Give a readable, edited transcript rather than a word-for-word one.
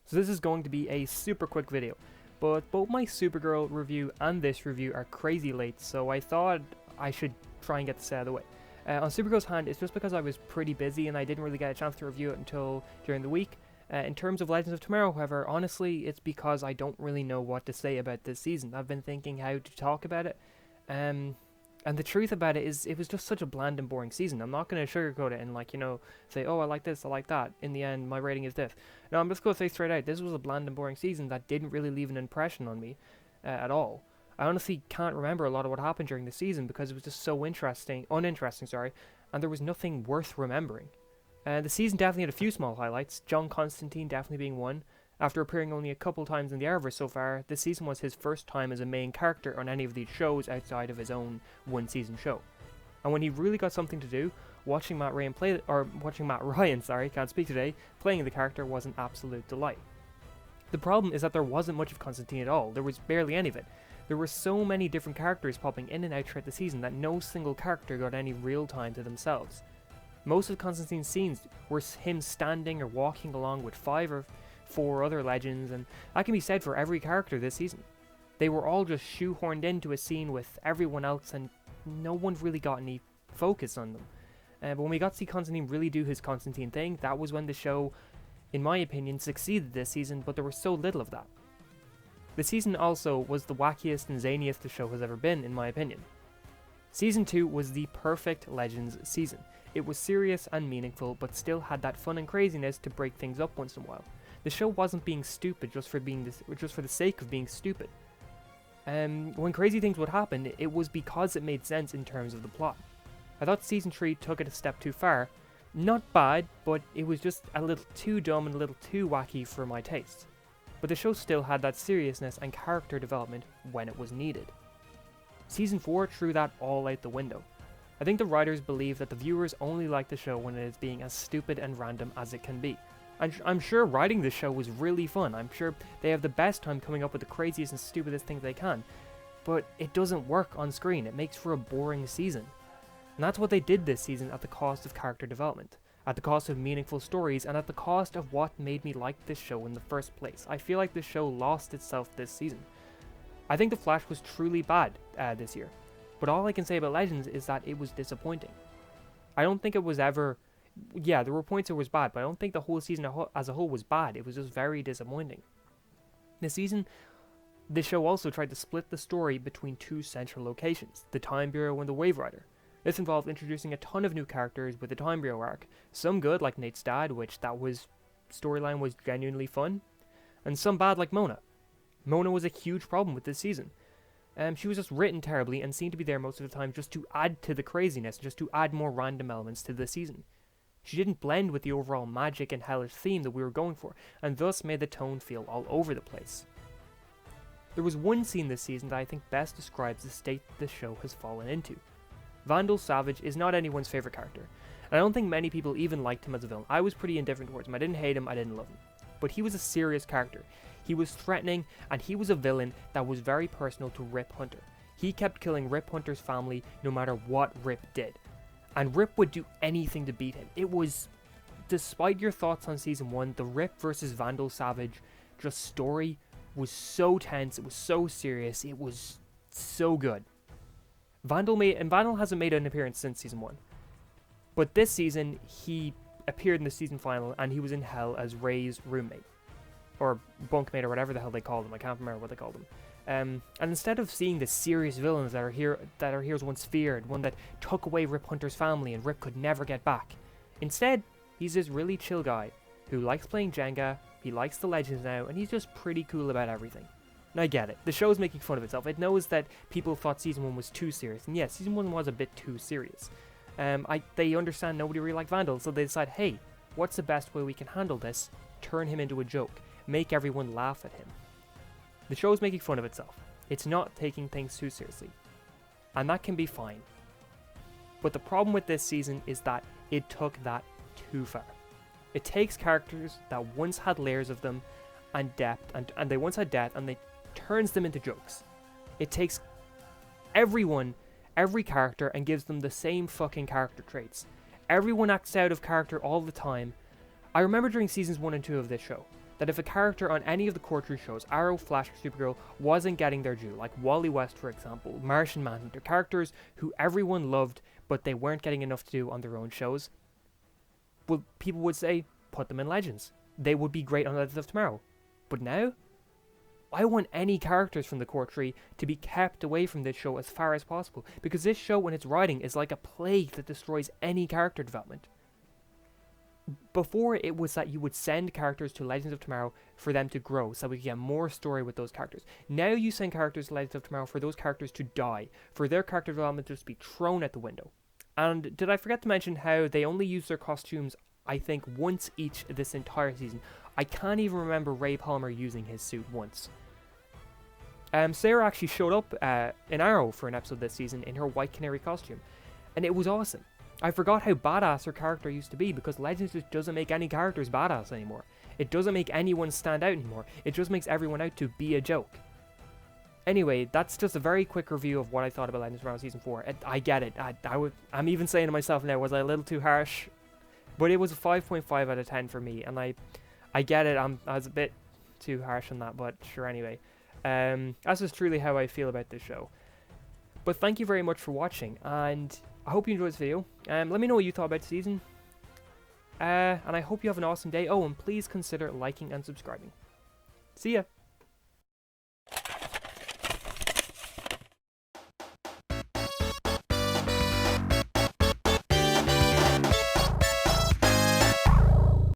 So this is going to be a super quick video, but both my Supergirl review and this review are crazy late, so I thought I should try and get this out of the way. On Supergirl's hand, it's just because I was pretty busy and I didn't really get a chance to review it until during the week. In terms of Legends of Tomorrow, however, honestly, it's because I don't really know what to say about this season. I've been thinking how to talk about it, and the truth about it is it was just such a bland and boring season. I'm not going to sugarcoat it and, like, say, oh, I like this, I like that. In the end, my rating is this. No, I'm just going to say straight out, this was a bland and boring season that didn't really leave an impression on me at all. I honestly can't remember a lot of what happened during the season because it was just so uninteresting, and there was nothing worth remembering. The season definitely had a few small highlights, John Constantine definitely being one. After appearing only a couple times in the Arrowverse so far, this season was his first time as a main character on any of these shows outside of his own one-season show. And when he really got something to do, watching Matt Ryan playing the character was an absolute delight. The problem is that there wasn't much of Constantine at all. There was barely any of it. There were so many different characters popping in and out throughout the season that no single character got any real time to themselves. Most of Constantine's scenes were him standing or walking along with 5 or 4 other legends, and that can be said for every character this season. They were all just shoehorned into a scene with everyone else, and no one really got any focus on them. But when we got to see Constantine really do his Constantine thing, that was when the show, in my opinion, succeeded this season, but there was so little of that. The season also was the wackiest and zaniest the show has ever been, in my opinion. Season 2 was the perfect Legends season. It was serious and meaningful, but still had that fun and craziness to break things up once in a while. The show wasn't being stupid just for the sake of being stupid. When crazy things would happen, it was because it made sense in terms of the plot. I thought Season 3 took it a step too far. Not bad, but it was just a little too dumb and a little too wacky for my taste. But the show still had that seriousness and character development when it was needed. Season 4 threw that all out the window. I think the writers believe that the viewers only like the show when it is being as stupid and random as it can be. I'm sure writing this show was really fun. I'm sure they have the best time coming up with the craziest and stupidest things they can. But it doesn't work on screen. It makes for a boring season. And that's what they did this season at the cost of character development, at the cost of meaningful stories, and at the cost of what made me like this show in the first place. I feel like this show lost itself this season. I think The Flash was truly bad this year. But all I can say about Legends is that it was disappointing. I don't think it was ever... Yeah, there were points it was bad, but I don't think the whole season as a whole was bad. It was just very disappointing. This season, the show also tried to split the story between 2 central locations, the Time Bureau and the Wave Rider. This involved introducing a ton of new characters with the Time Bureau arc. Some good, like Nate's dad, which storyline was genuinely fun. And some bad, like Mona. Mona was a huge problem with this season. She was just written terribly and seemed to be there most of the time just to add to the craziness, just to add more random elements to the season. She didn't blend with the overall magic and hellish theme that we were going for, and thus made the tone feel all over the place. There was one scene this season that I think best describes the state the show has fallen into. Vandal Savage is not anyone's favourite character, and I don't think many people even liked him as a villain. I was pretty indifferent towards him. I didn't hate him, I didn't love him. But he was a serious character. He was threatening, and he was a villain that was very personal to Rip Hunter. He kept killing Rip Hunter's family no matter what Rip did. And Rip would do anything to beat him. It was, despite your thoughts on Season 1, the Rip versus Vandal Savage just story was so tense, it was so serious, it was so good. Vandal hasn't made an appearance since Season 1. But this season, he appeared in the season final, and he was in hell as Ray's roommate. Or bunkmate, or whatever the hell they called him. I can't remember what they called him. And instead of seeing the serious villains that our heroes once feared, one that took away Rip Hunter's family and Rip could never get back, instead, he's this really chill guy who likes playing Jenga, he likes the Legends now, and he's just pretty cool about everything. And I get it. The show's making fun of itself. It knows that people thought Season 1 was too serious, and yes, Season 1 was a bit too serious. They understand nobody really liked Vandal, so they decide, hey, what's the best way we can handle this? Turn him into a joke. Make everyone laugh at him. The show's making fun of itself. It's not taking things too seriously. And that can be fine. But the problem with this season is that it took that too far. It takes characters that once had layers of them and depth, and they once had depth, and they turns them into jokes. It takes every character, and gives them the same fucking character traits. Everyone acts out of character all the time. I remember during seasons 1 and 2 of this show, that if a character on any of the quarterly shows, Arrow, Flash, or Supergirl, wasn't getting their due, like Wally West, for example, Martian Manhunter, characters who everyone loved, but they weren't getting enough to do on their own shows, well, people would say, put them in Legends. They would be great on Legends of Tomorrow. But now, I want any characters from the quarterly to be kept away from this show as far as possible, because this show, when it's writing, is like a plague that destroys any character development. Before, it was that you would send characters to Legends of Tomorrow for them to grow, so we could get more story with those characters. Now you send characters to Legends of Tomorrow for those characters to die, for their character development to just be thrown out the window. And did I forget to mention how they only use their costumes, I think, once each this entire season? I can't even remember Ray Palmer using his suit once. Sarah actually showed up in Arrow for an episode this season in her White Canary costume, and it was awesome. I forgot how badass her character used to be, because Legends just doesn't make any characters badass anymore. It doesn't make anyone stand out anymore. It just makes everyone out to be a joke. Anyway, that's just a very quick review of what I thought about Legends of Tomorrow Season 4. I get it. I'm even saying to myself now, was I a little too harsh? But it was a 5.5 out of 10 for me, and I get it. I was a bit too harsh on that, but sure anyway. That's just truly how I feel about this show. But thank you very much for watching, and I hope you enjoyed this video. Let me know what you thought about the season. And I hope you have an awesome day. Oh, and please consider liking and subscribing. See ya!